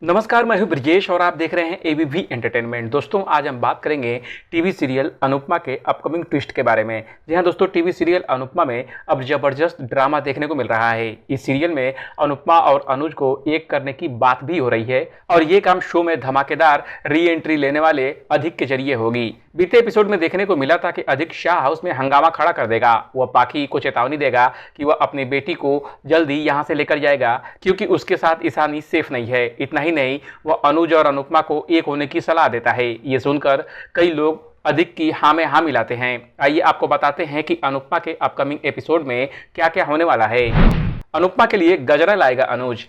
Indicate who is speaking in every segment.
Speaker 1: नमस्कार, मैं हूं ब्रजेश और आप देख रहे हैं एबीवी एंटरटेनमेंट। दोस्तों, आज हम बात करेंगे टीवी सीरियल अनुपमा के अपकमिंग ट्विस्ट के बारे में। जी हां दोस्तों, टीवी सीरियल अनुपमा में अब जबरदस्त ड्रामा देखने को मिल रहा है। इस सीरियल में अनुपमा और अनुज को एक करने की बात भी हो रही है और ये काम शो में धमाकेदार री एंट्री लेने वाले अधिक के जरिए होगी। बीते एपिसोड में देखने को मिला था कि अधिक शाह हाउस में हंगामा खड़ा कर देगा। वह पाखी को चेतावनी देगा कि वह अपनी बेटी को जल्दी यहां से लेकर जाएगा क्योंकि उसके साथ ईशानी सेफ नहीं है। इतना ही नहीं, वह अनुज और अनुपमा को एक होने की सलाह देता है। ये सुनकर कई लोग अधिक की हाँ में हाँ मिलाते हैं। आइए आपको बताते हैं कि अनुपमा के अपकमिंग एपिसोड में क्या क्या होने वाला है। अनुपमा के लिए गजरा लाएगा अनुज।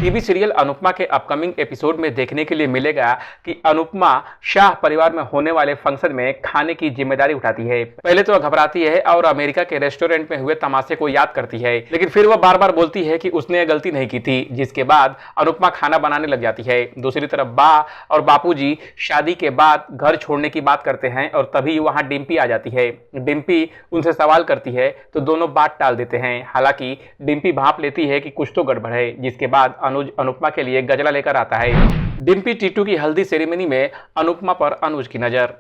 Speaker 1: टीवी सीरियल अनुपमा के अपकमिंग एपिसोड में देखने के लिए मिलेगा कि अनुपमा शाह परिवार में होने वाले फंक्शन में खाने की जिम्मेदारी उठाती है। पहले तो वह घबराती है और अमेरिका के रेस्टोरेंट में हुए तमाशे को याद करती है, लेकिन फिर वह बार बार बोलती है कि उसने यह गलती नहीं की थी, जिसके बाद अनुपमा खाना बनाने लग जाती है। दूसरी तरफ बा और बापूजी शादी के बाद घर छोड़ने की बात करते हैं और तभी वहां डिम्पी आ जाती है। डिम्पी उनसे सवाल करती है तो दोनों बात टाल देते हैं। हालांकि डिम्पी भांप लेती है कि कुछ तो गड़बड़ है, जिसके बाद अनुज अनुपमा के लिए गजला लेकर आता है। डिम्पी टीटू की हल्दी सेरेमनी में अनुपमा पर अनुज की नजर।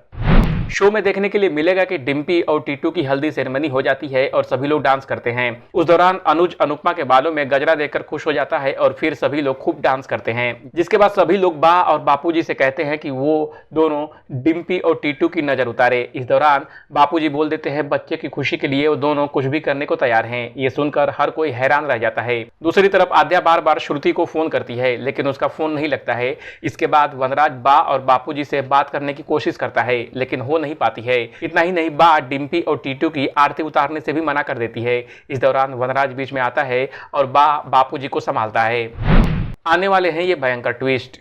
Speaker 1: शो में देखने के लिए मिलेगा कि डिम्पी और टीटू की हल्दी सेरेमनी हो जाती है और सभी लोग डांस करते हैं। उस दौरान अनुज अनुपमा के बालों में गजरा देकर खुश हो जाता है और फिर सभी लोग खूब डांस करते हैं, जिसके बाद सभी लोग बा और बापूजी से कहते हैं कि वो दोनों डिम्पी और टीटू की नजर उतारे। इस दौरान बापूजी बोल देते हैं बच्चे की खुशी के लिए वो दोनों कुछ भी करने को तैयार हैं। ये सुनकर हर कोई हैरान रह जाता है। दूसरी तरफ आद्या बार बार श्रुति को फोन करती है, लेकिन उसका फोन नहीं लगता है। इसके बाद वनराज बा और बापूजी से बात करने की कोशिश करता है, लेकिन हो नहीं पाती है। इतना ही नहीं, बा डिम्पी और टीटू की आरती उतारने से भी मना कर देती है। इस दौरान वनराज बीच में आता है और बा बापूजी को संभालता है। आने वाले हैं ये भयंकर ट्विस्ट।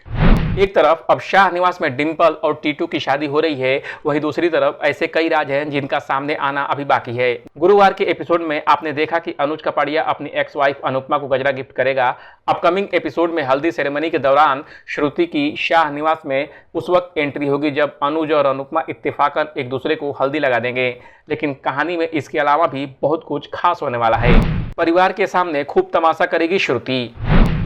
Speaker 1: एक तरफ अब शाह निवास में डिंपल और टीटू की शादी हो रही है, वहीं दूसरी तरफ ऐसे कई राज हैं जिनका सामने आना अभी बाकी है। गुरुवार के एपिसोड में आपने देखा कि अनुज कपाड़िया अपनी एक्स वाइफ अनुपमा को गजरा गिफ्ट करेगा। अपकमिंग एपिसोड में हल्दी सेरेमनी के दौरान श्रुति की शाह निवास में उस वक्त एंट्री होगी जब अनुज और अनुपमा इत्तेफाकन एक दूसरे को हल्दी लगा देंगे। लेकिन कहानी में इसके अलावा भी बहुत कुछ खास होने वाला है। परिवार के सामने खूब तमाशा करेगी श्रुति।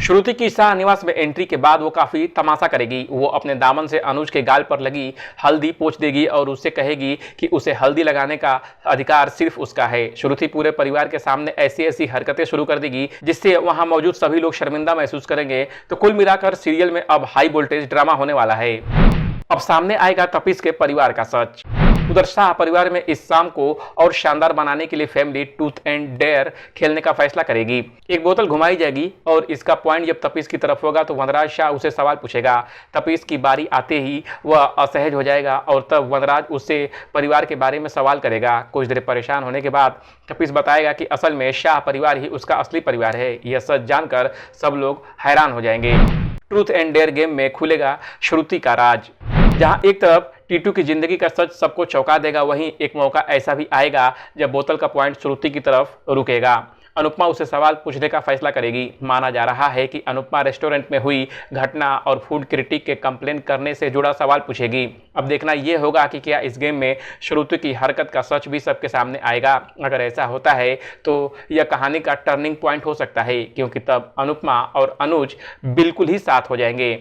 Speaker 1: श्रुति की शाह निवास में एंट्री के बाद वो काफी तमाशा करेगी। वो अपने दामन से अनुज के गाल पर लगी हल्दी पोंछ देगी और उससे कहेगी कि उसे हल्दी लगाने का अधिकार सिर्फ उसका है। श्रुति पूरे परिवार के सामने ऐसी ऐसी हरकतें शुरू कर देगी जिससे वहां मौजूद सभी लोग शर्मिंदा महसूस करेंगे। तो कुल मिलाकर सीरियल में अब हाई वोल्टेज ड्रामा होने वाला है। अब सामने आएगा तपीस के परिवार का सच। उधर शाह परिवार में इस शाम को और शानदार बनाने के लिए फैमिली ट्रूथ एंड डेयर खेलने का फैसला करेगी। एक बोतल घुमाई जाएगी और इसका पॉइंट जब तपीस की तरफ होगा तो वनराज शाह उसे सवाल पूछेगा। तपीस की बारी आते ही वह असहज हो जाएगा और तब वनराज उससे परिवार के बारे में सवाल करेगा। कुछ देर परेशान होने के बाद तपीस बताएगा कि असल में शाह परिवार ही उसका असली परिवार है। यह सच जानकर सब लोग हैरान हो जाएंगे। ट्रूथ एंड डेयर गेम में खुलेगा श्रुति का राज। जहां एक तरफ टीटू की जिंदगी का सच सबको चौंका देगा, वहीं एक मौका ऐसा भी आएगा जब बोतल का पॉइंट श्रुति की तरफ रुकेगा। अनुपमा उसे सवाल पूछने का फैसला करेगी। माना जा रहा है कि अनुपमा रेस्टोरेंट में हुई घटना और फूड क्रिटिक के कंप्लेन करने से जुड़ा सवाल पूछेगी। अब देखना यह होगा कि क्या इस गेम में श्रुति की हरकत का सच भी सबके सामने आएगा। अगर ऐसा होता है तो यह कहानी का टर्निंग पॉइंट हो सकता है, क्योंकि तब अनुपमा और अनुज बिल्कुल ही साथ हो जाएंगे।